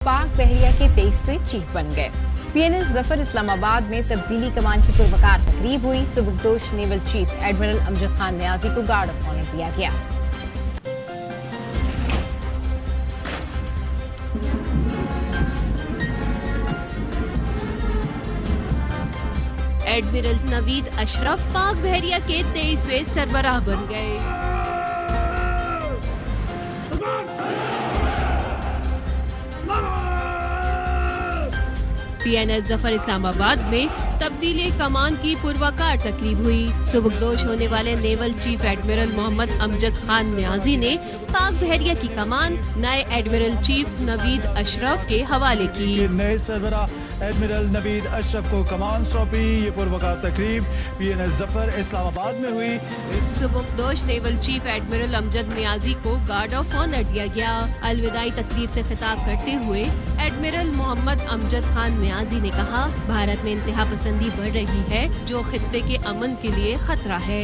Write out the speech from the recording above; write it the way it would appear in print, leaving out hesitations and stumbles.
पाक बहरिया के 23वें चीफ बन गए। पीएनएस जफर इस्लामाबाद में तब्दीली कमान की पुरवकार तकरीब हुई। सुबकदोश naval chief admiral Amjad Khan Niazi को गार्ड ऑफ ऑनर दिया गया। एडमिरल नवीद अशरफ पाक बहरिया के 23वें सरबराह बन गए। पीएनएस जफर इस्लामाबाद में तब्दीली कमान की पुरवकार तकरीब हुई। सुबकदोश होने वाले naval chief admiral Mohammad Amjad Khan Niazi ने पाक बहरिया की कमान नए एडमिरल चीफ नवीद अशरफ के हवाले की। नए सरबराह एडमिरल नवीद अशरफ को कमान सौंपी। ये पुरवकार तकरीब पीएनएस जफर इस्लामाबाद में हुई। सुबकदोश naval chief admiral Amjad Niazi को गार्ड ऑफ ऑनर दिया गया। अलविदाई तकरीब से खिताब करते हुए एडमिरल मोहम्मद अमजद खान न्याजी ने कहा, भारत में इंतहा पसंदी बढ़ रही है जो खित्ते के अमन के लिए खतरा है।